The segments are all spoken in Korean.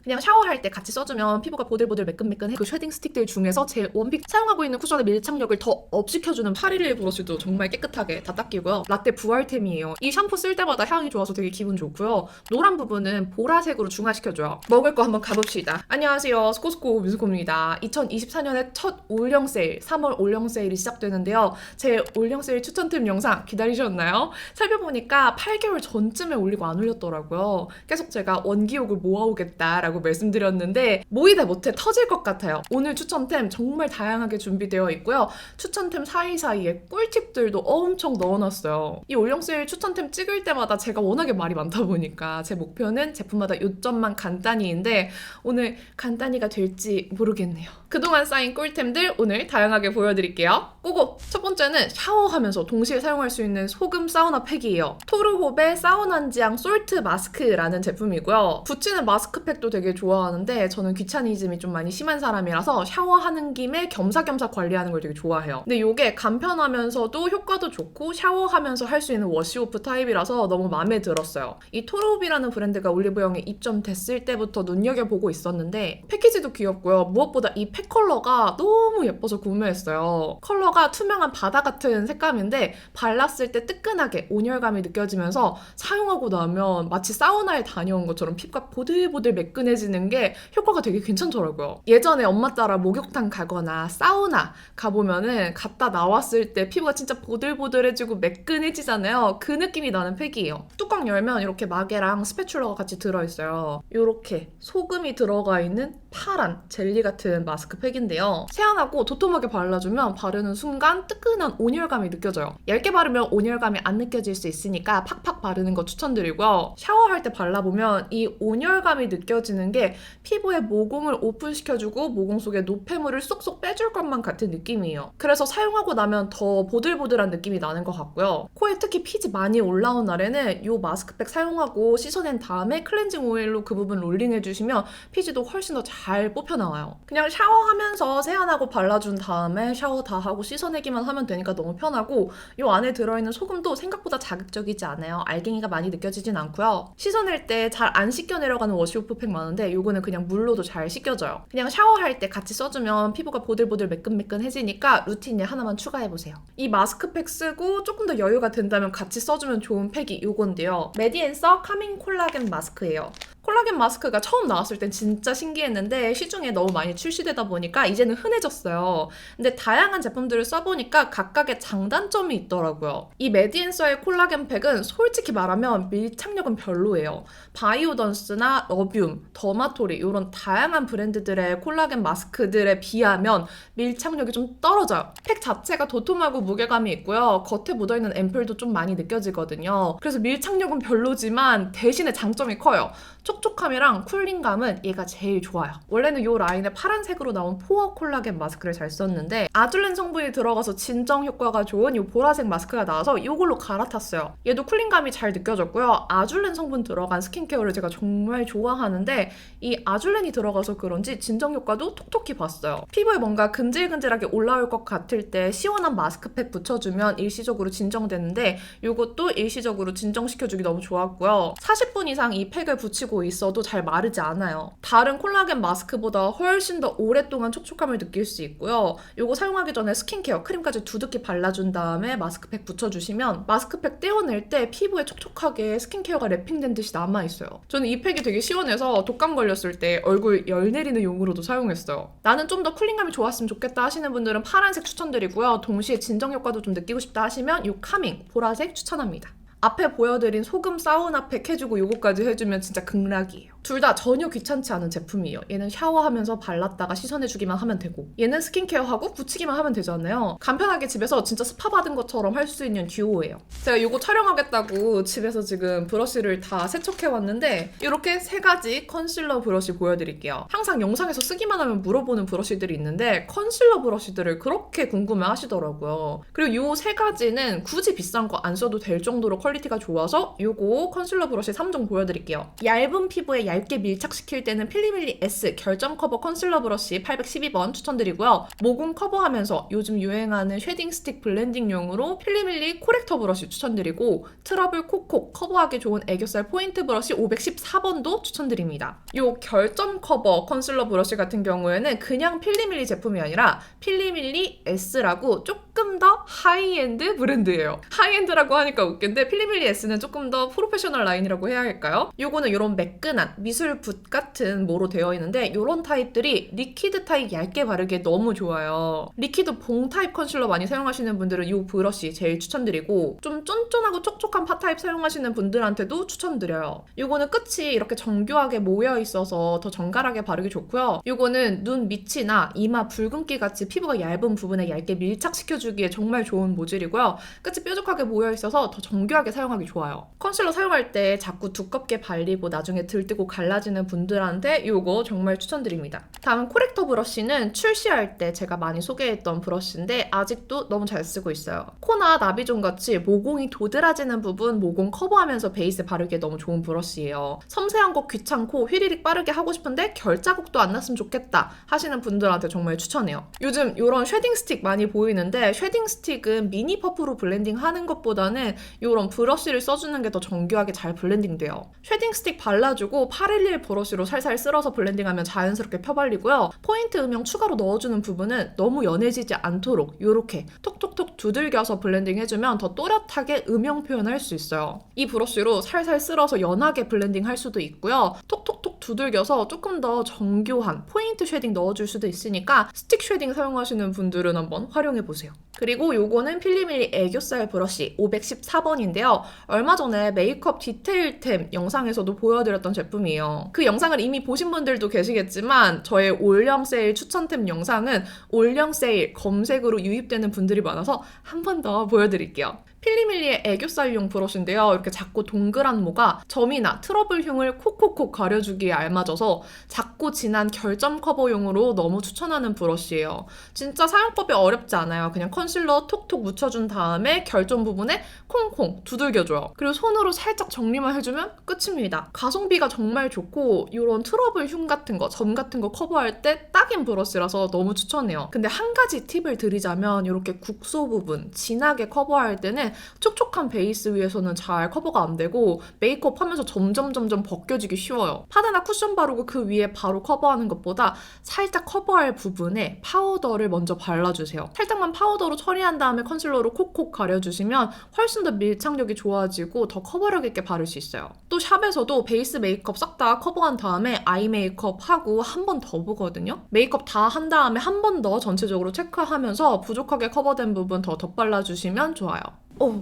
그냥 샤워할 때 같이 써주면 피부가 보들보들 매끈매끈해. 그 쉐딩 스틱들 중에서 제 원픽 사용하고 있는 쿠션의 밀착력을 더 업시켜주는 811 브러쉬도 정말 깨끗하게 다 닦이고요. 라떼 부활템이에요. 이 샴푸 쓸 때마다 향이 좋아서 되게 기분 좋고요. 노란 부분은 보라색으로 중화시켜줘요. 먹을 거 한번 가봅시다. 안녕하세요. 스코스코 뮤스코입니다. 2024년의 첫 올영 세일, 3월 올영 세일이 시작되는데요. 제 올영 세일 추천템 영상 기다리셨나요? 살펴보니까 8개월 전쯤에 올리고 안 올렸더라고요. 계속 제가 원기욕을 모아오겠다라고 말씀드렸는데 모이다 못해 터질 것 같아요. 오늘 추천템 정말 다양하게 준비되어 있고요. 추천템 사이사이에 꿀팁들도 엄청 넣어놨어요. 이 올영 세일 추천템 찍을 때마다 제가 워낙에 말이 많다 보니까 제 목표는 제품마다 요점만 간단히인데 오늘 간단히가 될지 모르겠네요. 그동안 쌓인 꿀템들 오늘 다양하게 보여드릴게요. 고고! 첫 번째는 샤워하면서 동시에 사용할 수 있는 소금 사우나 팩이에요. 토르홉의 사우난지앙 솔트 마스크라는 제품이고요. 붙이는 마스크팩도 되게 좋아하는데 저는 귀차니즘이 좀 많이 심한 사람이라서 샤워하는 김에 겸사겸사 관리하는 걸 되게 좋아해요. 근데 이게 간편하면서도 효과도 좋고 샤워하면서 할 수 있는 워시오프 타입이라서 너무 마음에 들었어요. 이 토르홉이라는 브랜드가 올리브영에 입점됐을 때부터 눈여겨보고 있었는데 패키지도 귀엽고요. 무엇보다 이 팩 컬러가 너무 예뻐서 구매했어요. 컬러가 투명한 바다 같은 색감인데 발랐을 때 뜨끈하게 온열감이 느껴지면서 사용하고 나면 마치 사우나에 다녀온 것처럼 피부가 보들보들 매끈해지는 게 효과가 되게 괜찮더라고요. 예전에 엄마 따라 목욕탕 가거나 사우나 가보면은 갔다 나왔을 때 피부가 진짜 보들보들해지고 매끈해지잖아요. 그 느낌이 나는 팩이에요. 뚜껑 열면 이렇게 마개랑 스패츌러가 같이 들어있어요. 이렇게 소금이 들어가 있는 파란 젤리 같은 마스크팩인데요. 세안하고 도톰하게 발라주면 바르는 순간 뜨끈한 온열감이 느껴져요. 얇게 바르면 온열감이 안 느껴질 수 있으니까 팍팍 바르는 거 추천드리고요. 샤워할 때 발라보면 이 온열감이 느껴지는 게 피부의 모공을 오픈시켜주고 모공 속에 노폐물을 쏙쏙 빼줄 것만 같은 느낌이에요. 그래서 사용하고 나면 더 보들보들한 느낌이 나는 것 같고요. 코에 특히 피지 많이 올라온 날에는 이 마스크팩 사용하고 씻어낸 다음에 클렌징 오일로 그 부분 롤링해주시면 피지도 훨씬 더 잘 뽑혀나와요. 그냥 샤워하면서 세안하고 발라준 다음에 샤워 다 하고 씻어내기만 하면 되니까 너무 편하고 이 안에 들어있는 소금도 생각보다 자극적이지 않아요. 알갱이가 많이 느껴지진 않고요. 씻어낼 때 잘 안 씻겨 내려가는 워시오프 팩 많은데 이거는 그냥 물로도 잘 씻겨져요. 그냥 샤워할 때 같이 써주면 피부가 보들보들 매끈매끈해지니까 루틴에 하나만 추가해보세요. 이 마스크팩 쓰고 조금 더 여유가 된다면 같이 써주면 좋은 팩이 이건데요. 메디앤서 카밍 콜라겐 마스크예요. 콜라겐 마스크가 처음 나왔을 땐 진짜 신기했는데 시중에 너무 많이 출시되다 보니까 이제는 흔해졌어요. 근데 다양한 제품들을 써보니까 각각의 장단점이 있더라고요. 이 메디앤서의 콜라겐 팩은 솔직히 말하면 밀착력은 별로예요. 바이오던스나 러뷴, 더마토리 이런 다양한 브랜드들의 콜라겐 마스크들에 비하면 밀착력이 좀 떨어져요. 팩 자체가 도톰하고 무게감이 있고요. 겉에 묻어있는 앰플도 좀 많이 느껴지거든요. 그래서 밀착력은 별로지만 대신에 장점이 커요. 촉촉함이랑 쿨링감은 얘가 제일 좋아요. 원래는 이 라인에 파란색으로 나온 포어 콜라겐 마스크를 잘 썼는데 아줄렌 성분이 들어가서 진정 효과가 좋은 이 보라색 마스크가 나와서 이걸로 갈아탔어요. 얘도 쿨링감이 잘 느껴졌고요. 아줄렌 성분 들어간 스킨케어를 제가 정말 좋아하는데 이 아줄렌이 들어가서 그런지 진정 효과도 톡톡히 봤어요. 피부에 뭔가 근질근질하게 올라올 것 같을 때 시원한 마스크팩 붙여주면 일시적으로 진정되는데 이것도 일시적으로 진정시켜주기 너무 좋았고요. 40분 이상 이 팩을 붙이고 있어도 잘 마르지 않아요. 다른 콜라겐 마스크보다 훨씬 더 오랫동안 촉촉함을 느낄 수 있고요. 이거 사용하기 전에 스킨케어 크림까지 두둑히 발라준 다음에 마스크팩 붙여주시면 마스크팩 떼어낼 때 피부에 촉촉하게 스킨케어가 랩핑된 듯이 남아있어요. 저는 이 팩이 되게 시원해서 독감 걸렸을 때 얼굴 열 내리는 용으로도 사용했어요. 나는 좀 더 쿨링감이 좋았으면 좋겠다 하시는 분들은 파란색 추천드리고요. 동시에 진정 효과도 좀 느끼고 싶다 하시면 이 카밍 보라색 추천합니다. 앞에 보여드린 소금 사우나 팩 해주고 요거까지 해주면 진짜 극락이에요. 둘 다 전혀 귀찮지 않은 제품이에요. 얘는 샤워하면서 발랐다가 씻어내주기만 하면 되고 얘는 스킨케어하고 붙이기만 하면 되잖아요. 간편하게 집에서 진짜 스파 받은 것처럼 할 수 있는 듀오예요. 제가 이거 촬영하겠다고 집에서 지금 브러쉬를 다 세척해왔는데 이렇게 3가지 컨실러 브러쉬 보여드릴게요. 항상 영상에서 쓰기만 하면 물어보는 브러쉬들이 있는데 컨실러 브러쉬들을 그렇게 궁금해 하시더라고요. 그리고 이 3가지는 굳이 비싼 거 안 써도 될 정도로 퀄리티가 좋아서 이거 컨실러 브러쉬 3종 보여드릴게요. 얇은 피부에 얇게 밀착시킬 때는 필리밀리 S 결점 커버 컨실러 브러쉬 812번 추천드리고요. 모공 커버하면서 요즘 유행하는 쉐딩 스틱 블렌딩용으로 필리밀리 코렉터 브러쉬 추천드리고 트러블 콕콕 커버하기 좋은 애교살 포인트 브러쉬 514번도 추천드립니다. 요 결점 커버 컨실러 브러쉬 같은 경우에는 그냥 필리밀리 제품이 아니라 필리밀리 S라고 조금 더 하이엔드 브랜드예요. 하이엔드라고 하니까 웃긴데 필리밀리 S는 조금 더 프로페셔널 라인이라고 해야 할까요? 요거는 요런 매끈한 미술붓 같은 모로 되어 있는데 요런 타입들이 리퀴드 타입 얇게 바르기에 너무 좋아요. 리퀴드 봉 타입 컨실러 많이 사용하시는 분들은 요 브러쉬 제일 추천드리고 좀 쫀쫀하고 촉촉한 파 타입 사용하시는 분들한테도 추천드려요. 요거는 끝이 이렇게 정교하게 모여 있어서 더 정갈하게 바르기 좋고요. 요거는 눈 밑이나 이마 붉은기 같이 피부가 얇은 부분에 얇게 밀착시켜주기에 정말 좋은 모질이고요. 끝이 뾰족하게 모여 있어서 더 정교하게 사용하기 좋아요. 컨실러 사용할 때 자꾸 두껍게 발리고 나중에 들뜨고 갈라지는 분들한테 요거 정말 추천드립니다. 다음 코렉터 브러쉬는 출시할 때 제가 많이 소개했던 브러쉬인데 아직도 너무 잘 쓰고 있어요. 코나 나비존 같이 모공이 도드라지는 부분 모공 커버하면서 베이스 바르기에 너무 좋은 브러쉬예요. 섬세한 거 귀찮고 휘리릭 빠르게 하고 싶은데 결자국도 안 났으면 좋겠다 하시는 분들한테 정말 추천해요. 요즘 이런 쉐딩 스틱 많이 보이는데 쉐딩 스틱은 미니 퍼프로 블렌딩 하는 것보다는 이런 브러쉬를 써주는 게 더 정교하게 잘 블렌딩 돼요. 쉐딩 스틱 발라주고 811 브러쉬로 살살 쓸어서 블렌딩하면 자연스럽게 펴발리고요. 포인트 음영 추가로 넣어주는 부분은 너무 연해지지 않도록 이렇게 톡톡톡 두들겨서 블렌딩 해주면 더 또렷하게 음영 표현을 할 수 있어요. 이 브러쉬로 살살 쓸어서 연하게 블렌딩 할 수도 있고요. 톡톡톡 두들겨서 조금 더 정교한 포인트 쉐딩 넣어줄 수도 있으니까 스틱 쉐딩 사용하시는 분들은 한번 활용해보세요. 그리고 요거는 필리밀리 애교살 브러쉬 514번인데요. 얼마 전에 메이크업 디테일템 영상에서도 보여드렸던 제품이에요. 그 영상을 이미 보신 분들도 계시겠지만 저의 올영 세일 추천템 영상은 올영 세일 검색으로 유입되는 분들이 많아서 한 번 더 보여드릴게요. 필리밀리의 애교살용 브러쉬인데요. 이렇게 작고 동그란 모가 점이나 트러블 흉을 콕콕콕 가려주기에 알맞아서 작고 진한 결점 커버용으로 너무 추천하는 브러쉬예요. 진짜 사용법이 어렵지 않아요. 그냥 컨실러 톡톡 묻혀준 다음에 결점 부분에 콩콩 두들겨줘요. 그리고 손으로 살짝 정리만 해주면 끝입니다. 가성비가 정말 좋고 이런 트러블 흉 같은 거, 점 같은 거 커버할 때 딱인 브러쉬라서 너무 추천해요. 근데 한 가지 팁을 드리자면 이렇게 국소 부분 진하게 커버할 때는 촉촉한 베이스 위에서는 잘 커버가 안 되고 메이크업 하면서 점점 벗겨지기 쉬워요. 파데나 쿠션 바르고 그 위에 바로 커버하는 것보다 살짝 커버할 부분에 파우더를 먼저 발라주세요. 살짝만 파우더로 처리한 다음에 컨실러로 콕콕 가려주시면 훨씬 더 밀착력이 좋아지고 더 커버력 있게 바를 수 있어요. 또 샵에서도 베이스 메이크업 싹 다 커버한 다음에 아이 메이크업 하고 한 번 더 보거든요. 메이크업 다 한 다음에 한 번 더 전체적으로 체크하면서 부족하게 커버된 부분 더 덧발라주시면 좋아요.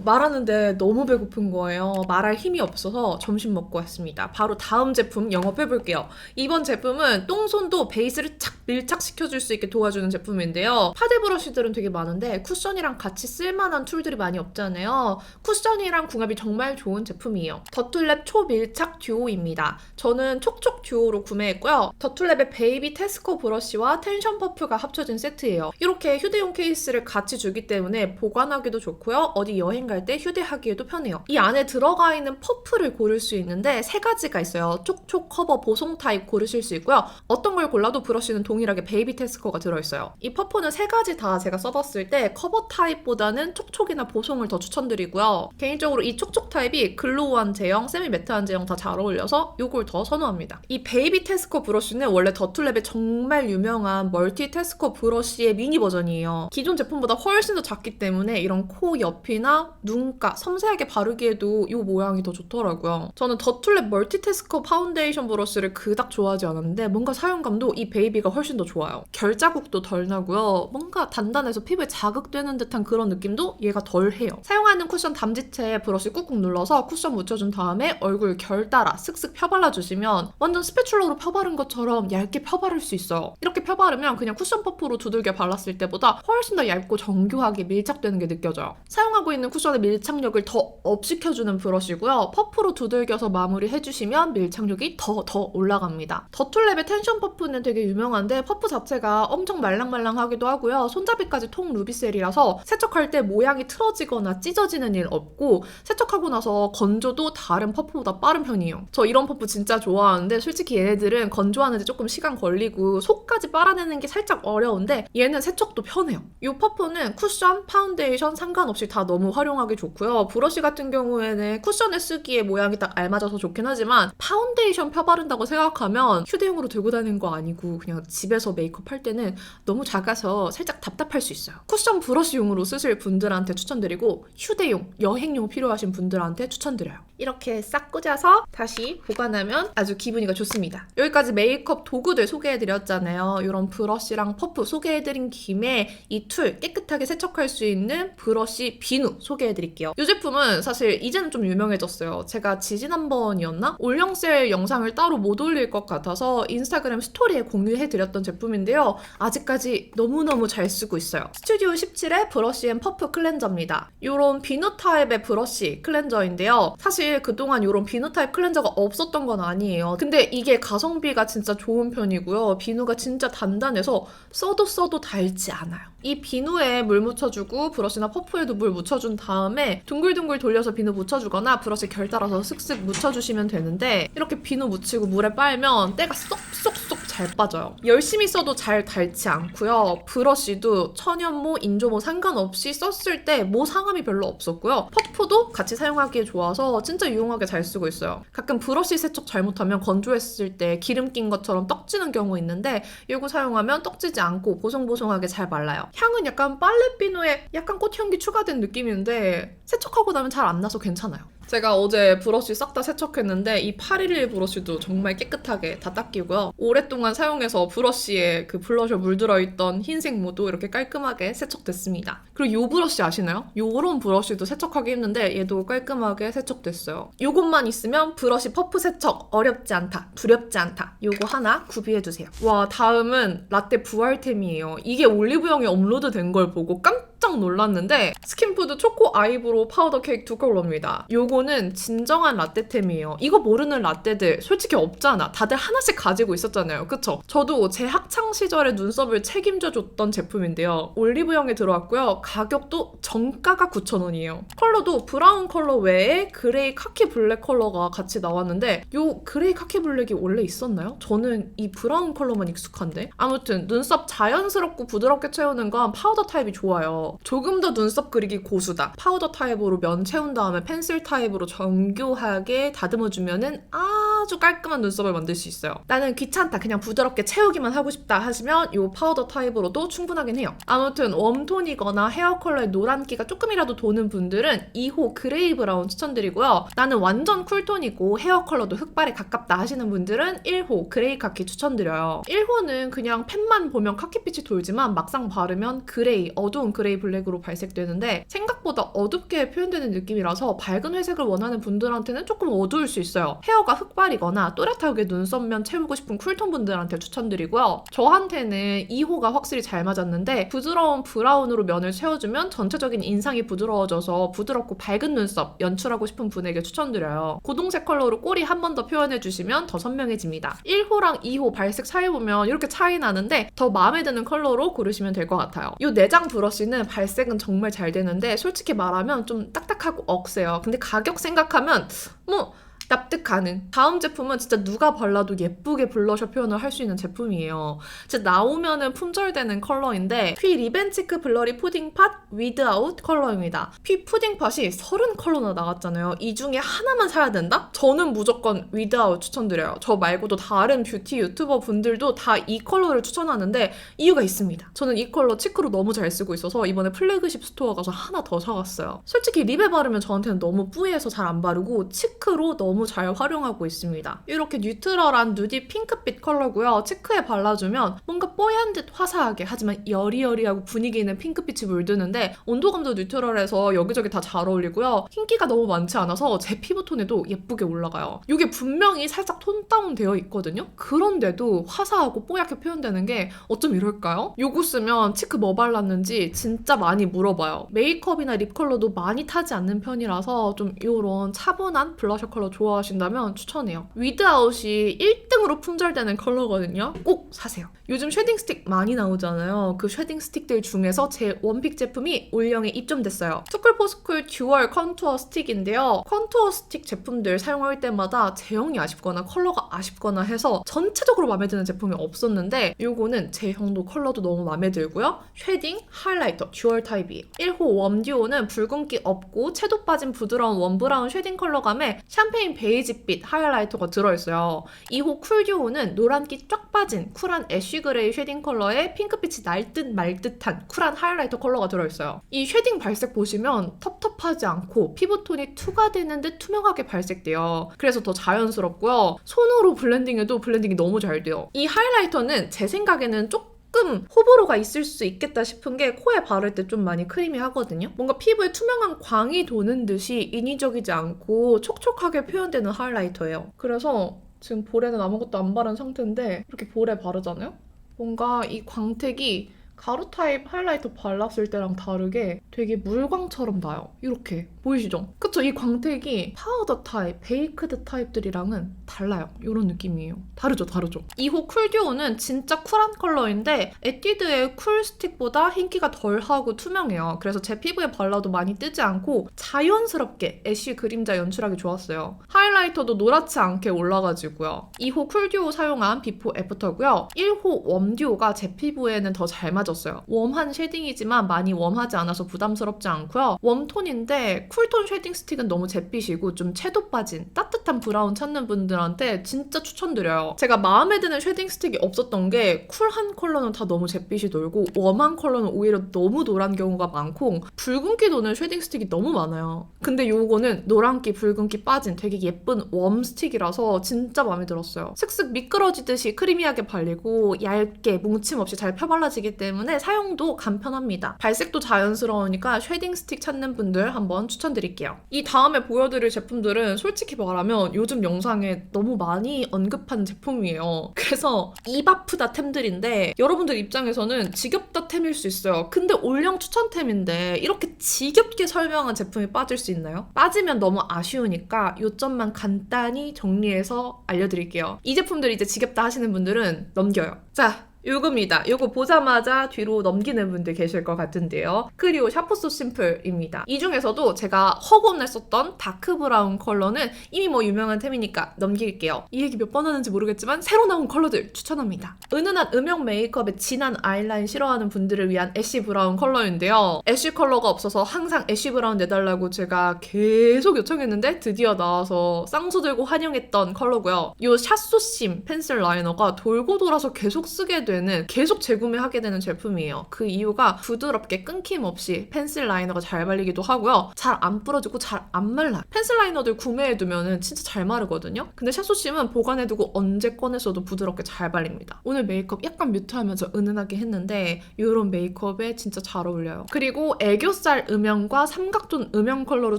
말하는데 너무 배고픈 거예요. 말할 힘이 없어서 점심 먹고 왔습니다. 바로 다음 제품 영업해볼게요. 이번 제품은 똥손도 베이스를 착 밀착시켜줄 수 있게 도와주는 제품인데요. 파데 브러쉬들은 되게 많은데 쿠션이랑 같이 쓸만한 툴들이 많이 없잖아요. 쿠션이랑 궁합이 정말 좋은 제품이에요. 더툴랩 초밀착 듀오입니다. 저는 촉촉 듀오로 구매했고요. 더툴랩의 베이비 테스코 브러쉬와 텐션 퍼프가 합쳐진 세트예요. 이렇게 휴대용 케이스를 같이 주기 때문에 보관하기도 좋고요. 어디 여행 갈 때 휴대하기에도 편해요. 이 안에 들어가 있는 퍼프를 고를 수 있는데 세 가지가 있어요. 촉촉 커버 보송 타입 고르실 수 있고요. 어떤 걸 골라도 브러쉬는 동일하게 베이비 테스커가 들어있어요. 이 퍼프는 세 가지 다 제가 써봤을 때 커버 타입보다는 촉촉이나 보송을 더 추천드리고요. 개인적으로 이 촉촉 타입이 글로우한 제형, 세미 매트한 제형 다 잘 어울려서 이걸 더 선호합니다. 이 베이비 테스커 브러쉬는 원래 더툴랩의 정말 유명한 멀티 테스커 브러쉬의 미니 버전이에요. 기존 제품보다 훨씬 더 작기 때문에 이런 코 옆이나 눈가 섬세하게 바르기에도 이 모양이 더 좋더라고요. 저는 더툴랩 멀티태스커 파운데이션 브러쉬를 그닥 좋아하지 않았는데 뭔가 사용감도 이 베이비가 훨씬 더 좋아요. 결자국도 덜 나고요. 뭔가 단단해서 피부에 자극되는 듯한 그런 느낌도 얘가 덜 해요. 사용하는 쿠션 담지체에 브러쉬 꾹꾹 눌러서 쿠션 묻혀준 다음에 얼굴 결 따라 쓱쓱 펴발라주시면 완전 스패츌러로 펴바른 것처럼 얇게 펴바를 수 있어요. 이렇게 펴바르면 그냥 쿠션 퍼프로 두들겨 발랐을 때보다 훨씬 더 얇고 정교하게 밀착되는 게 느껴져요. 사용하고 있는 있는 쿠션의 밀착력을 더 업시켜주는 브러쉬고요. 퍼프로 두들겨서 마무리해주시면 밀착력이 더 올라갑니다. 더툴랩의 텐션 퍼프는 되게 유명한데 퍼프 자체가 엄청 말랑말랑하기도 하고요. 손잡이까지 통 루비셀이라서 세척할 때 모양이 틀어지거나 찢어지는 일 없고 세척하고 나서 건조도 다른 퍼프보다 빠른 편이에요. 저 이런 퍼프 진짜 좋아하는데 솔직히 얘네들은 건조하는데 조금 시간 걸리고 속까지 빨아내는 게 살짝 어려운데 얘는 세척도 편해요. 이 퍼프는 쿠션, 파운데이션 상관없이 다 너무 활용하기 좋고요. 브러쉬 같은 경우에는 쿠션에 쓰기에 모양이 딱 알맞아서 좋긴 하지만 파운데이션 펴바른다고 생각하면 휴대용으로 들고 다니는 거 아니고 그냥 집에서 메이크업 할 때는 너무 작아서 살짝 답답할 수 있어요. 쿠션 브러쉬용으로 쓰실 분들한테 추천드리고 휴대용, 여행용 필요하신 분들한테 추천드려요. 이렇게 싹 꽂아서 다시 보관하면 아주 기분이가 좋습니다. 여기까지 메이크업 도구들 소개해드렸잖아요. 이런 브러쉬랑 퍼프 소개해드린 김에 이 툴 깨끗하게 세척할 수 있는 브러쉬 비누 소개해드릴게요. 이 제품은 사실 이제는 좀 유명해졌어요. 제가 지지난번이었나? 올영셀 영상을 따로 못 올릴 것 같아서 인스타그램 스토리에 공유해드렸던 제품인데요. 아직까지 너무너무 잘 쓰고 있어요. 스튜디오 17의 브러쉬 앤 퍼프 클렌저입니다. 이런 비누 타입의 브러쉬 클렌저인데요. 사실 그동안 이런 비누 타입 클렌저가 없었던 건 아니에요. 근데 이게 가성비가 진짜 좋은 편이고요. 비누가 진짜 단단해서 써도 닳지 않아요. 이 비누에 물 묻혀주고 브러쉬나 퍼프에도 물 묻혀준 다음에 둥글둥글 돌려서 비누 묻혀주거나 브러쉬 결 따라서 슥슥 묻혀주시면 되는데 이렇게 비누 묻히고 물에 빨면 때가 쏙쏙쏙 잘 빠져요. 열심히 써도 잘 닳지 않고요. 브러쉬도 천연모, 인조모 상관없이 썼을 때 모 상함이 별로 없었고요. 퍼프도 같이 사용하기에 좋아서 진짜 유용하게 잘 쓰고 있어요. 가끔 브러쉬 세척 잘못하면 건조했을 때 기름 낀 것처럼 떡지는 경우 있는데 이거 사용하면 떡지지 않고 보송보송하게 잘 말라요. 향은 약간 빨래 비누에 약간 꽃향기 추가된 느낌인데 세척하고 나면 잘 안 나서 괜찮아요. 제가 어제 브러쉬 싹 다 세척했는데 이 811 브러쉬도 정말 깨끗하게 다 닦이고요. 오랫동안 사용해서 브러쉬에 그 블러셔 물들어있던 흰색 모도 이렇게 깔끔하게 세척됐습니다. 그리고 이 브러쉬 아시나요? 요런 브러쉬도 세척하기 힘든데 얘도 깔끔하게 세척됐어요. 요것만 있으면 브러쉬 퍼프 세척 어렵지 않다, 두렵지 않다. 요거 하나 구비해주세요. 와, 다음은 라떼 부활템이에요. 이게 올리브영에 업로드된 걸 보고 깜짝 놀랐는데 스킨푸드 초코 아이브로우 파우더 케이크 2컬러입니다. 요거는 진정한 라떼템이에요. 이거 모르는 라떼들 솔직히 없잖아. 다들 하나씩 가지고 있었잖아요. 그쵸? 저도 제 학창시절에 눈썹을 책임져줬던 제품인데요. 올리브영에 들어왔고요. 가격도 정가가 9,000원이에요. 컬러도 브라운 컬러 외에 그레이 카키 블랙 컬러가 같이 나왔는데 요 그레이 카키 블랙이 원래 있었나요? 저는 이 브라운 컬러만 익숙한데? 아무튼 눈썹 자연스럽고 부드럽게 채우는 건 파우더 타입이 좋아요. 조금 더 눈썹 그리기 고수다. 파우더 타입으로 면 채운 다음에 펜슬 타입으로 정교하게 다듬어주면은 아주 깔끔한 눈썹을 만들 수 있어요. 나는 귀찮다, 그냥 부드럽게 채우기만 하고 싶다 하시면 이 파우더 타입으로도 충분하긴 해요. 아무튼 웜톤이거나 헤어 컬러에 노란기가 조금이라도 도는 분들은 2호 그레이 브라운 추천드리고요. 나는 완전 쿨톤이고 헤어 컬러도 흑발에 가깝다 하시는 분들은 1호 그레이 카키 추천드려요. 1호는 그냥 펜만 보면 카키빛이 돌지만 막상 바르면 그레이, 어두운 그레이 블랙으로 발색되는데 생각보다 어둡게 표현되는 느낌이라서 밝은 회색을 원하는 분들한테는 조금 어두울 수 있어요. 헤어가 흑발이거나 또렷하게 눈썹면 채우고 싶은 쿨톤 분들한테 추천드리고요. 저한테는 2호가 확실히 잘 맞았는데 부드러운 브라운으로 면을 채워주면 전체적인 인상이 부드러워져서 부드럽고 밝은 눈썹 연출하고 싶은 분에게 추천드려요. 고동색 컬러로 꼬리 한 번 더 표현해주시면 더 선명해집니다. 1호랑 2호 발색 차이 보면 이렇게 차이 나는데 더 마음에 드는 컬러로 고르시면 될 것 같아요. 이 내장 브러쉬는 발색은 정말 잘 되는데 솔직히 말하면 좀 딱딱하고 억세요. 근데 가격 생각하면 뭐 납득 가능. 다음 제품은 진짜 누가 발라도 예쁘게 블러셔 표현을 할 수 있는 제품이에요. 진짜 나오면은 품절되는 컬러인데 피 리벤치크 블러리 푸딩팟 위드아웃 컬러입니다. 피 푸딩팟이 30컬러나 나왔잖아요. 이 중에 하나만 사야 된다? 저는 무조건 위드아웃 추천드려요. 저 말고도 다른 뷰티 유튜버 분들도 다 이 컬러를 추천하는데 이유가 있습니다. 저는 이 컬러 치크로 너무 잘 쓰고 있어서 이번에 플래그십 스토어 가서 하나 더 사갔어요. 솔직히 립에 바르면 저한테는 너무 뿌이해서 잘 안 바르고 치크로 너무 너무 잘 활용하고 있습니다. 이렇게 뉴트럴한 누디 핑크빛 컬러고요. 체크에 발라주면 뭔가 뽀얀 듯 화사하게 하지만 여리여리하고 분위기 있는 핑크빛이 물드는데 온도감도 뉴트럴해서 여기저기 다 잘 어울리고요. 흰기가 너무 많지 않아서 제 피부톤에도 예쁘게 올라가요. 이게 분명히 살짝 톤 다운 되어 있거든요. 그런데도 화사하고 뽀얗게 표현되는 게 어쩜 이럴까요? 요거 쓰면 치크 뭐 발랐는지 진짜 많이 물어봐요. 메이크업이나 립 컬러도 많이 타지 않는 편이라서 좀 이런 차분한 블러셔 컬러 좋아하신다면 추천해요. 위드아웃이 1등으로 품절되는 컬러거든요. 꼭 사세요. 요즘 쉐딩 스틱 많이 나오잖아요. 그 쉐딩 스틱들 중에서 제 원픽 제품이 올영에 입점됐어요. 투쿨포스쿨 듀얼 컨투어 스틱인데요. 컨투어 스틱 제품들 사용할 때마다 제형이 아쉽거나 컬러가 아쉽거나 해서 전체적으로 마음에 드는 제품이 없었는데 요거는 제형도 컬러도 너무 마음에 들고요. 쉐딩, 하이라이터 듀얼 타입이에요. 1호 웜 듀오는 붉은기 없고 채도 빠진 부드러운 웜브라운 쉐딩 컬러감에 샴페인 베이지빛 하이라이터가 들어있어요. 2호 쿨 듀오는 노란기 쫙 빠진 쿨한 애쉬 그레이 쉐딩 컬러에 핑크빛이 날 듯 말 듯한 쿨한 하이라이터 컬러가 들어있어요. 이 쉐딩 발색 보시면 텁텁하지 않고 피부톤이 투과되는 듯 투명하게 발색돼요. 그래서 더 자연스럽고요. 손으로 블렌딩해도 블렌딩이 너무 잘 돼요. 이 하이라이터는 제 생각에는 조금 호불호가 있을 수 있겠다 싶은 게 코에 바를 때 좀 많이 크리미하거든요. 뭔가 피부에 투명한 광이 도는 듯이 인위적이지 않고 촉촉하게 표현되는 하이라이터예요. 그래서 지금 볼에는 아무것도 안 바른 상태인데 이렇게 볼에 바르잖아요? 뭔가 이 광택이 가루 타입 하이라이터 발랐을 때랑 다르게 되게 물광처럼 나요. 이렇게 보이시죠? 그쵸? 이 광택이 파우더 타입, 베이크드 타입들이랑은 달라요. 이런 느낌이에요. 다르죠? 2호 쿨 듀오는 진짜 쿨한 컬러인데 에뛰드의 쿨 스틱보다 흰기가 덜하고 투명해요. 그래서 제 피부에 발라도 많이 뜨지 않고 자연스럽게 애쉬 그림자 연출하기 좋았어요. 하이라이터도 노랗지 않게 올라가지고요. 2호 쿨 듀오 사용한 비포 애프터고요. 1호 웜 듀오가 제 피부에는 더 잘 맞았어요. 웜한 쉐딩이지만 많이 웜하지 않아서 부담스럽지 않고요. 웜톤인데 쿨톤 쉐딩 스틱은 너무 잿빛이고 좀 채도 빠진 따뜻한 브라운 찾는 분들한테 진짜 추천드려요. 제가 마음에 드는 쉐딩 스틱이 없었던 게 쿨한 컬러는 다 너무 잿빛이 돌고 웜한 컬러는 오히려 너무 노란 경우가 많고 붉은기 도는 쉐딩 스틱이 너무 많아요. 근데 요거는 노란기 붉은기 빠진 되게 예쁜 웜 스틱이라서 진짜 마음에 들었어요. 슥슥 미끄러지듯이 크리미하게 발리고 얇게 뭉침 없이 잘 펴발라지기 때문에 사용도 간편합니다. 발색도 자연스러우니까 쉐딩 스틱 찾는 분들 한번 추천드릴게요. 이 다음에 보여드릴 제품들은 솔직히 말하면 요즘 영상에 너무 많이 언급한 제품이에요. 그래서 입 아프다 템들인데 여러분들 입장에서는 지겹다 템일 수 있어요. 근데 올영 추천템인데 이렇게 지겹게 설명한 제품이 빠질 수 있나요? 빠지면 너무 아쉬우니까 요점만 간단히 정리해서 알려드릴게요. 이 제품들 이제 지겹다 하시는 분들은 넘겨요. 자, 요겁니다. 요거 보자마자 뒤로 넘기는 분들 계실 것 같은데요. 크리오 샤프소 심플입니다. 이 중에서도 제가 허공을 썼던 다크 브라운 컬러는 이미 뭐 유명한 템이니까 넘길게요. 이 얘기 몇 번 하는지 모르겠지만 새로 나온 컬러들 추천합니다. 은은한 음영 메이크업에 진한 아이라인 싫어하는 분들을 위한 애쉬 브라운 컬러인데요. 애쉬 컬러가 없어서 항상 애쉬 브라운 내달라고 제가 계속 요청했는데 드디어 나와서 쌍수 들고 환영했던 컬러고요. 요 샤소심 펜슬 라이너가 돌고 돌아서 계속 쓰게 되는 계속 재구매하게 되는 제품이에요. 그 이유가 부드럽게 끊김없이 펜슬 라이너가 잘 발리기도 하고요. 잘 안 부러지고 잘 안 말라요. 펜슬 라이너들 구매해두면 진짜 잘 마르거든요. 근데 샤소심은 보관해두고 언제 꺼내서도 부드럽게 잘 발립니다. 오늘 메이크업 약간 뮤트하면서 은은하게 했는데 이런 메이크업에 진짜 잘 어울려요. 그리고 애교살 음영과 삼각존 음영 컬러로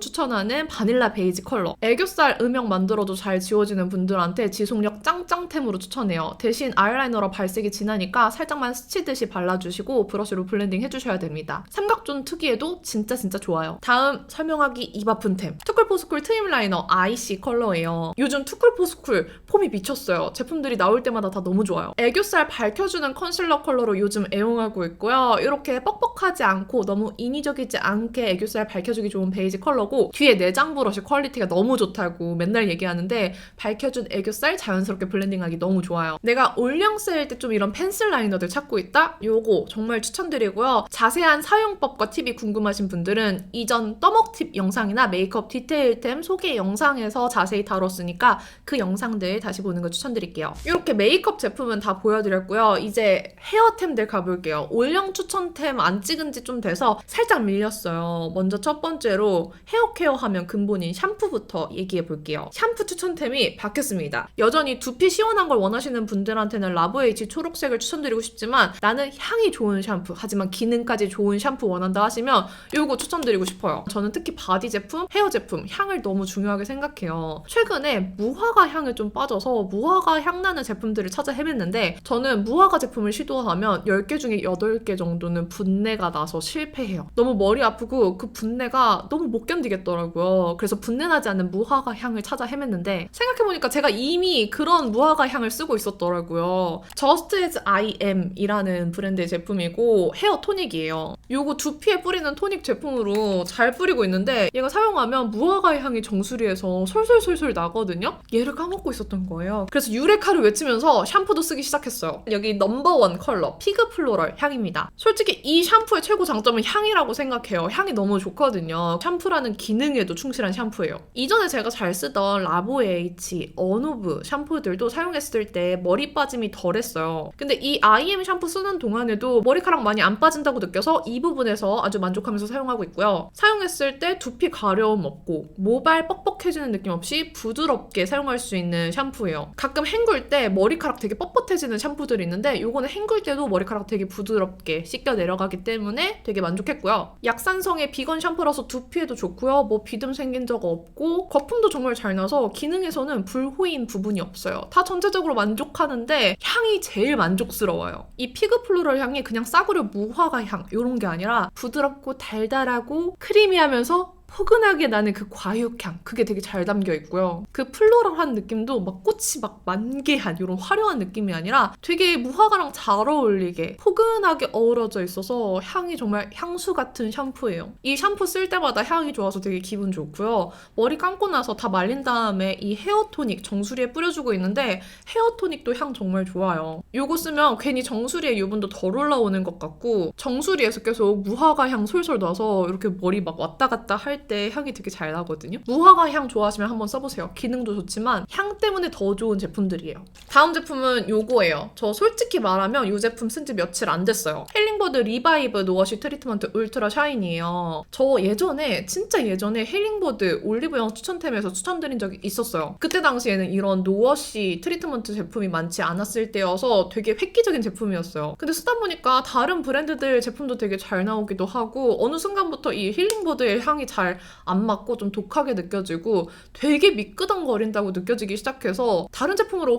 추천하는 바닐라 베이지 컬러. 애교살 음영 만들어도 잘 지워지는 분들한테 지속력 짱짱템으로 추천해요. 대신 아이라이너로 발색이 진하니까 살짝만 스치듯이 발라주시고 브러쉬로 블렌딩 해주셔야 됩니다. 삼각존 특이에도 진짜 좋아요. 다음 설명하기 입 아픈 템. 투쿨포스쿨 트임 라이너 아이시 컬러예요. 요즘 투쿨포스쿨 폼이 미쳤어요. 제품들이 나올 때마다 다 너무 좋아요. 애교살 밝혀주는 컨실러 컬러로 요즘 애용하고 있고요. 이렇게 뻑뻑하지 않고 너무 인위적이지 않게 애교살 밝혀주기 좋은 베이지 컬러고 뒤에 내장 브러쉬 퀄리티가 너무 좋다고 맨날 얘기하는데 밝혀준 애교살 자연스럽게 블렌딩하기 너무 좋아요. 내가 올영 세일 때 좀 이런 펜슬 펜슬 라이너들 찾고 있다? 요거 정말 추천드리고요. 자세한 사용법과 팁이 궁금하신 분들은 이전 떠먹 팁 영상이나 메이크업 디테일템 소개 영상에서 자세히 다뤘으니까 그 영상들 다시 보는 거 추천드릴게요. 이렇게 메이크업 제품은 다 보여드렸고요. 이제 헤어템들 가볼게요. 올영 추천템 안 찍은 지 좀 돼서 살짝 밀렸어요. 먼저 첫 번째로 헤어케어 하면 근본인 샴푸부터 얘기해 볼게요. 샴푸 추천템이 바뀌었습니다. 여전히 두피 시원한 걸 원하시는 분들한테는 라브에이치 초록색을 추천드리고 싶지만 나는 향이 좋은 샴푸, 하지만 기능까지 좋은 샴푸 원한다 하시면 이거 추천드리고 싶어요. 저는 특히 바디 제품, 헤어 제품, 향을 너무 중요하게 생각해요. 최근에 무화과 향에 좀 빠져서 무화과 향 나는 제품들을 찾아 헤맸는데 저는 무화과 제품을 시도하면 10개 중에 8개 정도는 분내가 나서 실패해요. 너무 머리 아프고 그 분내가 너무 못 견디겠더라고요. 그래서 분내 나지 않는 무화과 향을 찾아 헤맸는데 생각해보니까 제가 이미 그런 무화과 향을 쓰고 있었더라고요. Just As I Am 이라는 브랜드의 제품이고 헤어 토닉이에요. 요거 두피에 뿌리는 토닉 제품으로 잘 뿌리고 있는데 얘가 사용하면 무화과 향이 정수리에서 솔솔솔솔 나거든요? 얘를 까먹고 있었던 거예요. 그래서 유레카를 외치면서 샴푸도 쓰기 시작했어요. 여기 넘버원 컬러 피그 플로럴 향입니다. 솔직히 이 샴푸의 최고 장점은 향이라고 생각해요. 향이 너무 좋거든요. 샴푸라는 기능에도 충실한 샴푸예요. 이전에 제가 잘 쓰던 라보에이치, 어누브 샴푸들도 사용했을 때 머리 빠짐이 덜했어요. 근데 이 IM 샴푸 쓰는 동안에도 머리카락 많이 안 빠진다고 느껴서 이 부분에서 아주 만족하면서 사용하고 있고요. 사용했을 때 두피 가려움 없고 모발 뻑뻑해지는 느낌 없이 부드럽게 사용할 수 있는 샴푸예요. 가끔 헹굴 때 머리카락 되게 뻣뻣해지는 샴푸들이 있는데 이거는 헹굴 때도 머리카락 되게 부드럽게 씻겨 내려가기 때문에 되게 만족했고요. 약산성의 비건 샴푸라서 두피에도 좋고요. 뭐 비듬 생긴 적 없고 거품도 정말 잘 나서 기능에서는 불호인 부분이 없어요. 다 전체적으로 만족하는데 향이 제일 만족스러워요. 이 피그 플로럴 향이 그냥 싸구려 무화과 향 이런 게 아니라 부드럽고 달달하고 크리미하면서 포근하게 나는 그 과육향 그게 되게 잘 담겨 있고요. 그 플로럴한 느낌도 막 꽃이 막 만개한 이런 화려한 느낌이 아니라 되게 무화과랑 잘 어울리게 포근하게 어우러져 있어서 향이 정말 향수 같은 샴푸예요. 이 샴푸 쓸 때마다 향이 좋아서 되게 기분 좋고요. 머리 감고 나서 다 말린 다음에 이 헤어 토닉 정수리에 뿌려주고 있는데 헤어 토닉도 향 정말 좋아요. 이거 쓰면 괜히 정수리에 유분도 덜 올라오는 것 같고 정수리에서 계속 무화과 향 솔솔 나서 이렇게 머리 막 왔다 갔다 할 때 향이 되게 잘 나거든요. 무화과 향 좋아하시면 한번 써보세요. 기능도 좋지만 향 때문에 더 좋은 제품들이에요. 다음 제품은 요거예요. 저 솔직히 말하면 이 제품 쓴 지 며칠 안 됐어요. 힐링버드 리바이브 노워시 트리트먼트 울트라 샤인이에요. 저 예전에 진짜 예전에 힐링버드 올리브영 추천템에서 추천드린 적이 있었어요. 그때 당시에는 이런 노워시 트리트먼트 제품이 많지 않았을 때여서 되게 획기적인 제품이었어요. 근데 쓰다 보니까 다른 브랜드들 제품도 되게 잘 나오기도 하고 어느 순간부터 이 힐링버드의 향이 잘 안 맞고 좀 독하게 느껴지고 되게 미끄덩거린다고 느껴지기 시작해서 다른 제품으로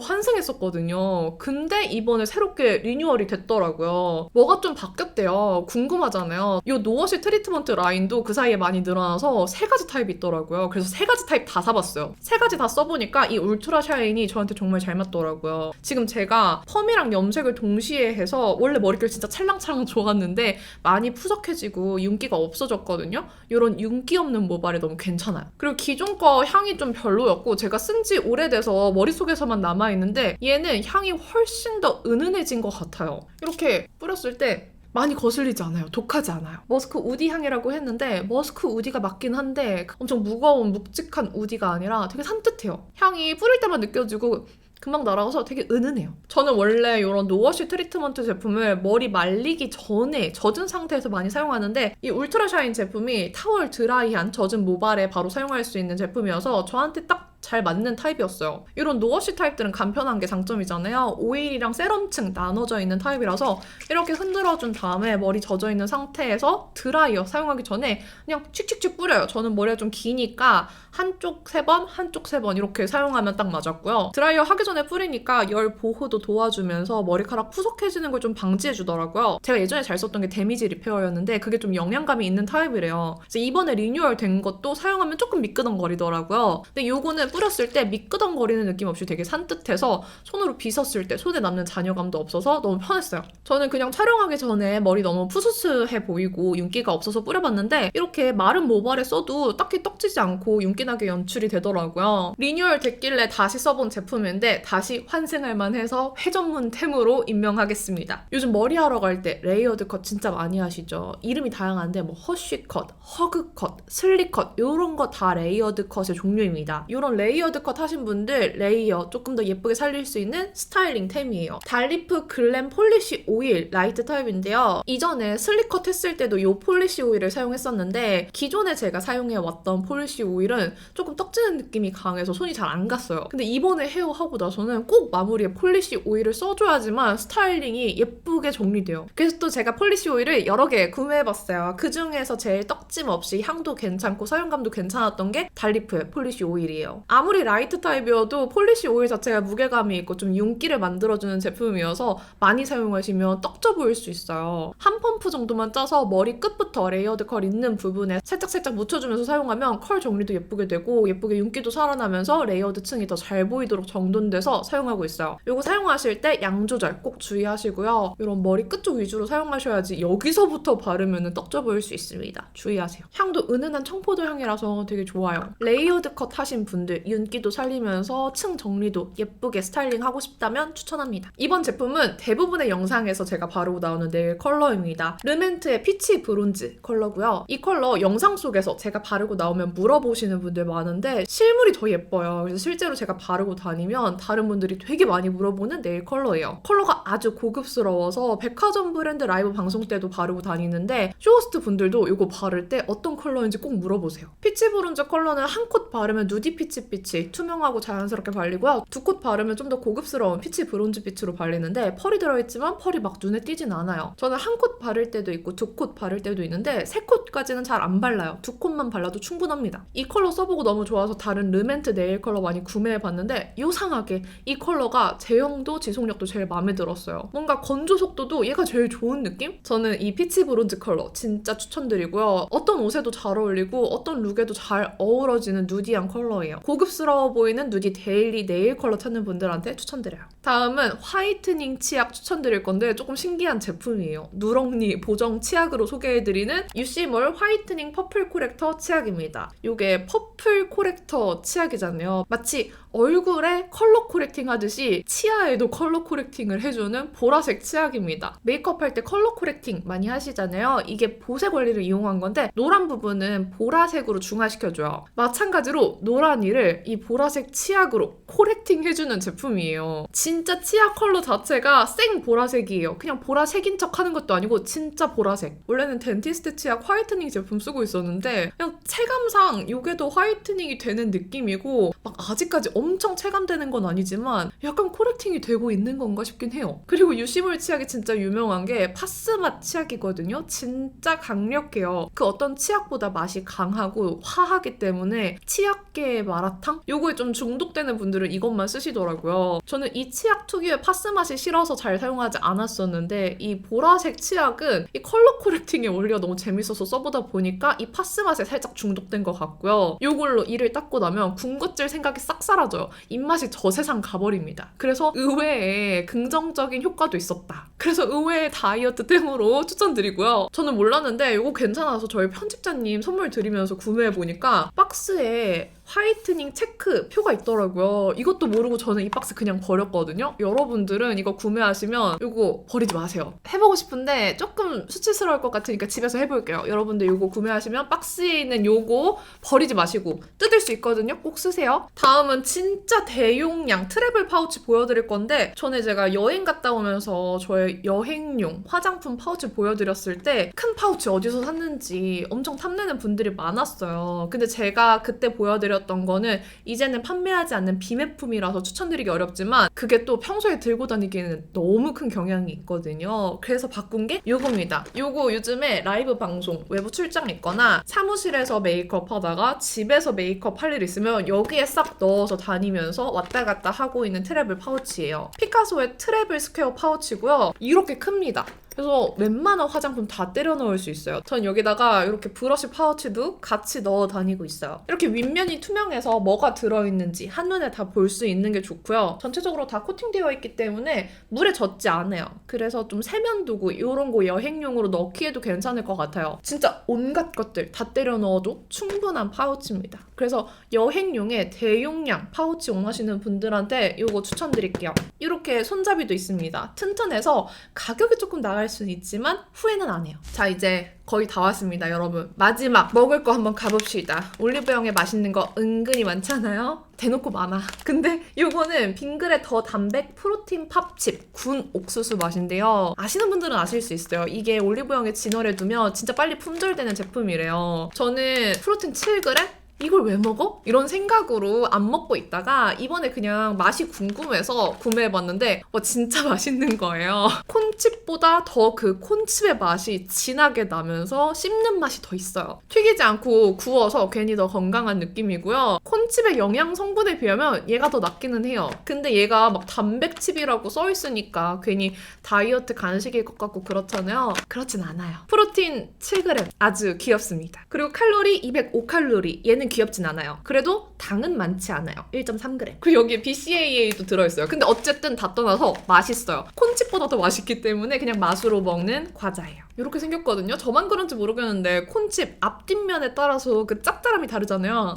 환승했었거든요. 근데 이번에 새롭게 리뉴얼이 됐더라고요. 뭐가 좀 바뀌었대요. 궁금하잖아요. 이 노워시 트리트먼트 라인도 그 사이에 많이 늘어나서 3가지 타입이 있더라고요. 그래서 3가지 타입 다 사봤어요. 3가지 다 써보니까 이 울트라 샤인이 저한테 정말 잘 맞더라고요. 지금 제가 펌이랑 염색을 동시에 해서 원래 머릿결 진짜 찰랑찰랑 좋았는데 많이 푸석해지고 윤기가 없어졌거든요. 이런 윤기 없는 모발에 너무 괜찮아요. 그리고 기존 거 향이 좀 별로였고 제가 쓴 지 오래돼서 머릿속에서만 남아있는데 얘는 향이 훨씬 더 은은해진 것 같아요. 이렇게 뿌렸을 때 많이 거슬리지 않아요. 독하지 않아요. 머스크 우디 향이라고 했는데 머스크 우디가 맞긴 한데 엄청 무거운 묵직한 우디가 아니라 되게 산뜻해요. 향이 뿌릴 때만 느껴지고 금방 날아가서 되게 은은해요. 저는 원래 이런 노워시 트리트먼트 제품을 머리 말리기 전에 젖은 상태에서 많이 사용하는데 이 울트라 샤인 제품이 타월 드라이한 젖은 모발에 바로 사용할 수 있는 제품이어서 저한테 딱 잘 맞는 타입이었어요. 이런 노워시 타입들은 간편한 게 장점이잖아요. 오일이랑 세럼층 나눠져 있는 타입이라서 이렇게 흔들어준 다음에 머리 젖어있는 상태에서 드라이어 사용하기 전에 그냥 칙칙칙 뿌려요. 저는 머리가 좀 기니까 한쪽 3번, 한쪽 3번 이렇게 사용하면 딱 맞았고요. 드라이어 하기 전에 뿌리니까 열 보호도 도와주면서 머리카락 푸석해지는 걸 좀 방지해주더라고요. 제가 예전에 잘 썼던 게 데미지 리페어였는데 그게 좀 영양감이 있는 타입이래요. 그래서 이번에 리뉴얼 된 것도 사용하면 조금 미끄덩거리더라고요. 근데 요거는 뿌렸을 때 미끄덩거리는 느낌 없이 되게 산뜻해서 손으로 빗었을 때 손에 남는 잔여감도 없어서 너무 편했어요. 저는 그냥 촬영하기 전에 머리 너무 푸스스해 보이고 윤기가 없어서 뿌려봤는데 이렇게 마른 모발에 써도 딱히 떡지지 않고 윤기나게 연출이 되더라고요. 리뉴얼 됐길래 다시 써본 제품인데 다시 환생할 만해서 회전문템으로 임명하겠습니다. 요즘 머리하러 갈 때 레이어드 컷 진짜 많이 하시죠? 이름이 다양한데 뭐 허쉬 컷, 허그 컷, 슬리 컷 이런 거 다 레이어드 컷의 종류입니다. 이런 레이어드 컷 하신 분들 레이어 조금 더 예쁘게 살릴 수 있는 스타일링템이에요. 달리프 글램 폴리시 오일 라이트 타입인데요. 이전에 슬리 컷 했을 때도 이 폴리시 오일을 사용했었는데 기존에 제가 사용해왔던 폴리시 오일은 조금 떡지는 느낌이 강해서 손이 잘 안 갔어요. 근데 이번에 헤어하고 나서는 꼭 마무리에 폴리시 오일을 써줘야지만 스타일링이 예쁘게 정리돼요. 그래서 또 제가 폴리시 오일을 여러 개 구매해봤어요. 그 중에서 제일 떡짐 없이 향도 괜찮고 사용감도 괜찮았던 게 달리프의 폴리시 오일이에요. 아무리 라이트 타입이어도 폴리시 오일 자체가 무게감이 있고 좀 윤기를 만들어주는 제품이어서 많이 사용하시면 떡져 보일 수 있어요. 한 펌프 정도만 짜서 머리 끝부터 레이어드 컬 있는 부분에 살짝살짝 묻혀주면서 사용하면 컬 정리도 예쁘게 되고 예쁘게 윤기도 살아나면서 레이어드 층이 더 잘 보이도록 정돈돼서 사용하고 있어요. 이거 사용하실 때 양 조절 꼭 주의하시고요. 이런 머리 끝쪽 위주로 사용하셔야지 여기서부터 바르면 떡져 보일 수 있습니다. 주의하세요. 향도 은은한 청포도 향이라서 되게 좋아요. 레이어드 컷 하신 분들 윤기도 살리면서 층 정리도 예쁘게 스타일링 하고 싶다면 추천합니다. 이번 제품은 대부분의 영상에서 제가 바르고 나오는 네일 컬러입니다. 르멘트의 피치 브론즈 컬러고요. 이 컬러 영상 속에서 제가 바르고 나오면 물어보시는 분들 많은데 실물이 더 예뻐요. 그래서 실제로 제가 바르고 다니면 다른 분들이 되게 많이 물어보는 네일 컬러예요. 컬러가 아주 고급스러워서 백화점 브랜드 라이브 방송 때도 바르고 다니는데 쇼호스트 분들도 이거 바를 때 어떤 컬러인지 꼭 물어보세요. 피치 브론즈 컬러는 한 콧 바르면 누디 피치빛이 투명하고 자연스럽게 발리고요. 두 콧 바르면 좀 더 고급스러운 피치 브론즈 빛으로 발리는데 펄이 들어있지만 펄이 막 눈에 띄진 않아요. 저는 한 콧 바를 때도 있고 두 콧 바를 때도 있는데 세 콧까지는 잘 안 발라요. 두 콧만 발라도 충분합니다. 이 컬러 써보고 너무 좋아서 다른 르멘트 네일 컬러 많이 구매해봤는데 요상하게 이 컬러가 제형도 지속력도 제일 마음에 들었어요. 뭔가 건조 속도도 얘가 제일 좋은 느낌? 저는 이 피치 브론즈 컬러 진짜 추천드리고요. 어떤 옷에도 잘 어울리고 어떤 룩에도 잘 어우러지는 누디한 컬러예요. 고급스러워 보이는 누디 데일리 네일 컬러 찾는 분들한테 추천드려요. 다음은 화이트닝 치약 추천드릴 건데 조금 신기한 제품이에요. 누렁니 보정 치약으로 소개해드리는 유시몰 화이트닝 퍼플 코렉터 치약입니다. 이게 퍼플 코렉터 치약이잖아요. 마치 얼굴에 컬러 코렉팅 하듯이 치아에도 컬러 코렉팅을 해주는 보라색 치약입니다. 메이크업 할 때 컬러 코렉팅 많이 하시잖아요. 이게 보색 원리를 이용한 건데 노란 부분은 보라색으로 중화시켜줘요. 마찬가지로 노란이를 이 보라색 치약으로 코렉팅 해주는 제품이에요. 진짜 치약 컬러 자체가 생 보라색이에요. 그냥 보라색인 척 하는 것도 아니고 진짜 보라색. 원래는 덴티스트 치약 화이트닝 제품 쓰고 있었는데 그냥 체감상 이게 더 화이트닝이 되는 느낌이고 막 아직까지 엄청 체감되는 건 아니지만 약간 코렉팅이 되고 있는 건가 싶긴 해요. 그리고 유시몰 치약이 진짜 유명한 게 파스맛 치약이거든요. 진짜 강력해요. 그 어떤 치약보다 맛이 강하고 화하기 때문에 치약계의 마라탕? 요거에 좀 중독되는 분들은 이것만 쓰시더라고요. 저는 이 치약 특유의 파스맛이 싫어서 잘 사용하지 않았었는데 이 보라색 치약은 이 컬러 코렉팅의 원리가 너무 재밌어서 써보다 보니까 이 파스맛에 살짝 중독된 것 같고요. 요걸로 이를 닦고 나면 군것질 생각이 싹 사라져요. 입맛이 저 세상 가버립니다. 그래서 의외에 긍정적인 효과도 있었다. 그래서 의외의 다이어트템으로 추천드리고요. 저는 몰랐는데 이거 괜찮아서 저희 편집자님 선물 드리면서 구매해보니까 박스에 화이트닝 체크 표가 있더라고요. 이것도 모르고 저는 이 박스 그냥 버렸거든요. 여러분들은 이거 구매하시면 이거 버리지 마세요. 해보고 싶은데 조금 수치스러울 것 같으니까 집에서 해볼게요. 여러분들 이거 구매하시면 박스에 있는 요거 버리지 마시고 뜯을 수 있거든요. 꼭 쓰세요. 다음은 진짜 대용량 트래블 파우치 보여드릴 건데 전에 제가 여행 갔다 오면서 저의 여행용 화장품 파우치 보여드렸을 때 큰 파우치 어디서 샀는지 엄청 탐내는 분들이 많았어요. 근데 제가 그때 보여드렸던 거는 이제는 판매하지 않는 비매품이라서 추천드리기 어렵지만 그게 또 평소에 들고 다니기에는 너무 큰 경향이 있거든요. 그래서 바꾼 게 요겁니다. 요거 요즘에 라이브 방송, 외부 출장 있거나 사무실에서 메이크업 하다가 집에서 메이크업 할 일 있으면 여기에 싹 넣어서 다니면서 왔다 갔다 하고 있는 트래블 파우치예요. 피카소의 트래블 스퀘어 파우치고요. 이렇게 큽니다. 그래서 웬만한 화장품 다 때려 넣을 수 있어요. 전 여기다가 이렇게 브러쉬 파우치도 같이 넣어 다니고 있어요. 이렇게 윗면이 투명해서 뭐가 들어있는지 한눈에 다 볼 수 있는 게 좋고요. 전체적으로 다 코팅되어 있기 때문에 물에 젖지 않아요. 그래서 좀 세면도구 이런 거 여행용으로 넣기에도 괜찮을 것 같아요. 진짜 온갖 것들 다 때려 넣어도 충분한 파우치입니다. 그래서 여행용의 대용량 파우치 원하시는 분들한테 이거 추천드릴게요. 이렇게 손잡이도 있습니다. 튼튼해서 가격이 조금 나갈 수는 있지만 후회는 안 해요. 자, 이제 거의 다 왔습니다, 여러분. 마지막 먹을 거 한번 가봅시다. 올리브영에 맛있는 거 은근히 많잖아요. 대놓고 많아. 근데 이거는 빙그레 더 단백 프로틴 팝칩 군 옥수수 맛인데요. 아시는 분들은 아실 수 있어요. 이게 올리브영에 진열해 두면 진짜 빨리 품절되는 제품이래요. 저는 프로틴 7g? 이걸 왜 먹어? 이런 생각으로 안 먹고 있다가 이번에 그냥 맛이 궁금해서 구매해봤는데 진짜 맛있는 거예요. 콘칩보다 더 그 콘칩의 맛이 진하게 나면서 씹는 맛이 더 있어요. 튀기지 않고 구워서 괜히 더 건강한 느낌이고요. 콘칩의 영양 성분에 비하면 얘가 더 낫기는 해요. 근데 얘가 막 단백칩이라고 써있으니까 괜히 다이어트 간식일 것 같고 그렇잖아요. 그렇진 않아요. 프로틴 7g 아주 귀엽습니다. 그리고 칼로리 205칼로리 얘는 귀엽진 않아요. 그래도 당은 많지 않아요. 1.3g. 그리고 여기에 BCAA도 들어있어요. 근데 어쨌든 다 떠나서 맛있어요. 콘칩보다 더 맛있기 때문에 그냥 맛으로 먹는 과자예요. 이렇게 생겼거든요. 저만 그런지 모르겠는데 콘칩 앞뒷면에 따라서 그 짭짤함이 다르잖아요.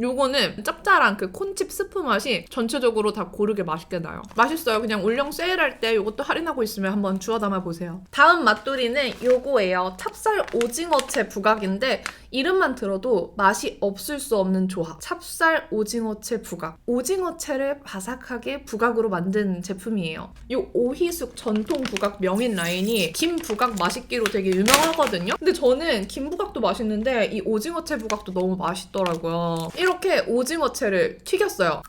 요거는 짭짤한 그 콘칩 스프 맛이 전체적으로 다 고르게 맛있게 나요. 맛있어요. 그냥 올영 세일할 때 요것도 할인하고 있으면 한번 주워 담아보세요. 다음 맛돌이는 요거예요. 찹쌀 오징어채 부각인데 이름만 들어도 맛이 없을 수 없는 조합. 찹쌀 오징어채 부각. 오징어채를 바삭하게 부각으로 만든 제품이에요. 요 오희숙 전통 부각 명인 라인이 김 부각 맛있기로 되게 유명하거든요. 근데 저는 김 부각도 맛있는데 이 오징어채 부각도 너무 맛있더라고요. 이렇게 오징어채를 튀겼어요.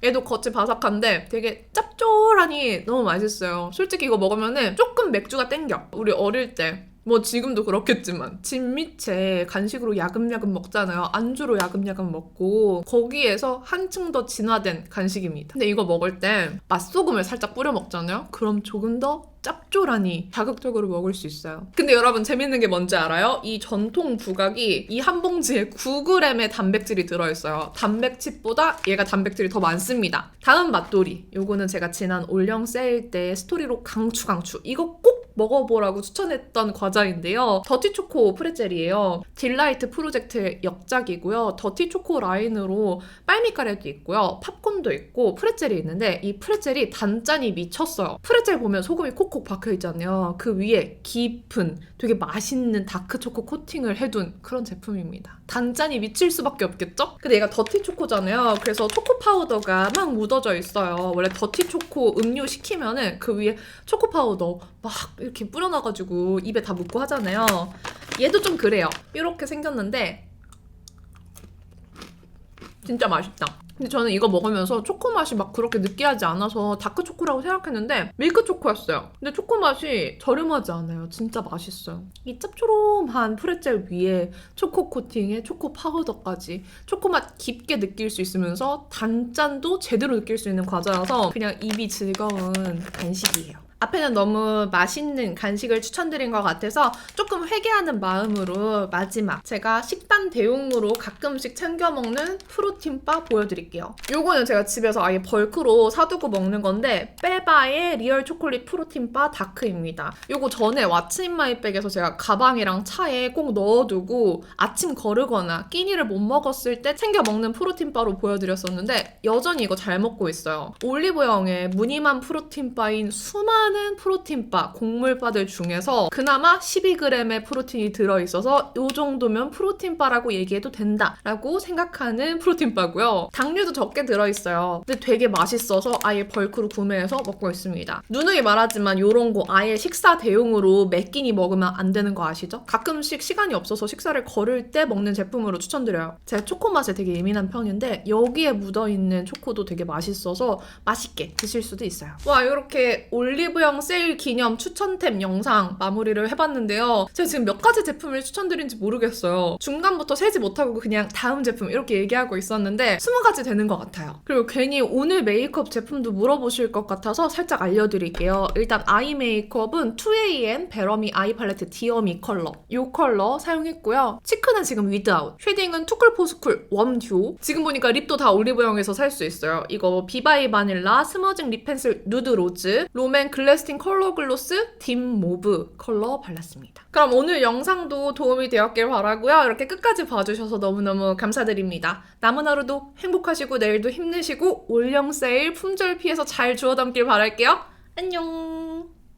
얘도 겉이 바삭한데 되게 짭조라니 너무 맛있어요. 솔직히 이거 먹으면은 조금 맥주가 땡겨. 우리 어릴 때 지금도 그렇겠지만 진미채 간식으로 야금야금 먹잖아요. 안주로 야금야금 먹고 거기에서 한층 더 진화된 간식입니다. 근데 이거 먹을 때 맛소금을 살짝 뿌려 먹잖아요. 그럼 조금 더 짭조라니 자극적으로 먹을 수 있어요. 근데 여러분 재밌는 게 뭔지 알아요? 이 전통 부각이 이 한 봉지에 9g의 단백질이 들어있어요. 단백질보다 얘가 단백질이 더 많습니다. 다음 맛돌이. 요거는 제가 지난 올영 세일 때 스토리로 강추 이거 꼭 먹어보라고 추천했던 과자인데요. 더티초코 프레첼이에요. 딜라이트 프로젝트의 역작이고요. 더티초코 라인으로 빨미가래도 있고요. 팝콘도 있고 프레첼이 있는데 이 프레첼이 단짠이 미쳤어요. 프레첼 보면 소금이 콕콕 박혀있잖아요. 그 위에 깊은 되게 맛있는 다크초코 코팅을 해둔 그런 제품입니다. 단짠이 미칠 수밖에 없겠죠? 근데 얘가 더티초코잖아요. 그래서 초코 파우더가 막 묻어져 있어요. 원래 더티초코 음료 시키면은 그 위에 초코 파우더 막 이렇게 뿌려놔가지고 입에 다 묻고 하잖아요. 얘도 좀 그래요. 이렇게 생겼는데 진짜 맛있다. 근데 저는 이거 먹으면서 초코 맛이 막 그렇게 느끼하지 않아서 다크초코라고 생각했는데 밀크초코였어요. 근데 초코 맛이 저렴하지 않아요. 진짜 맛있어요. 이 짭조름한 프레첼 위에 초코 코팅에 초코 파우더까지 초코 맛 깊게 느낄 수 있으면서 단짠도 제대로 느낄 수 있는 과자라서 그냥 입이 즐거운 간식이에요. 앞에는 너무 맛있는 간식을 추천드린 것 같아서 조금 회개하는 마음으로 마지막 제가 식단 대용으로 가끔씩 챙겨 먹는 프로틴바 보여드릴게요. 요거는 제가 집에서 아예 벌크로 사두고 먹는 건데 빼바의 리얼 초콜릿 프로틴바 다크입니다. 요거 전에 왓츠 인 마이 백에서 제가 가방이랑 차에 꼭 넣어두고 아침 거르거나 끼니를 못 먹었을 때 챙겨 먹는 프로틴바로 보여드렸었는데 여전히 이거 잘 먹고 있어요. 올리브영의 무늬만 프로틴바인 수많은 프로틴바, 곡물바들 중에서 그나마 12g의 프로틴이 들어있어서 이 정도면 프로틴바라고 얘기해도 된다라고 생각하는 프로틴바고요. 당류도 적게 들어있어요. 근데 되게 맛있어서 아예 벌크로 구매해서 먹고 있습니다. 누누이 말하지만 이런 거 아예 식사 대용으로 몇 끼니 먹으면 안 되는 거 아시죠? 가끔씩 시간이 없어서 식사를 거를 때 먹는 제품으로 추천드려요. 제가 초코 맛에 되게 예민한 편인데 여기에 묻어있는 초코도 되게 맛있어서 맛있게 드실 수도 있어요. 와, 이렇게 올리브 올리브영 세일 기념 추천템 영상 마무리를 해봤는데요. 제가 지금 몇 가지 제품을 추천드린지 모르겠어요. 중간부터 세지 못하고 그냥 다음 제품 이렇게 얘기하고 있었는데 20가지 되는 것 같아요. 그리고 괜히 오늘 메이크업 제품도 물어보실 것 같아서 살짝 알려드릴게요. 일단 아이 메이크업은 2AM 베러미 아이 팔레트 디어미 컬러 이 컬러 사용했고요. 치크는 지금 위드아웃, 쉐딩은 투쿨포스쿨 웜듀오. 지금 보니까 립도 다 올리브영에서 살 수 있어요. 이거 비바이 바닐라 스머징 립 펜슬 누드 로즈, 롬앤 글래스틴 컬러 글로스 딥 모브 컬러 발랐습니다. 그럼 오늘 영상도 도움이 되었길 바라고요. 이렇게 끝까지 봐주셔서 너무너무 감사드립니다. 남은 하루도 행복하시고 내일도 힘내시고 올영 세일 품절 피해서 잘 주워 담길 바랄게요. 안녕.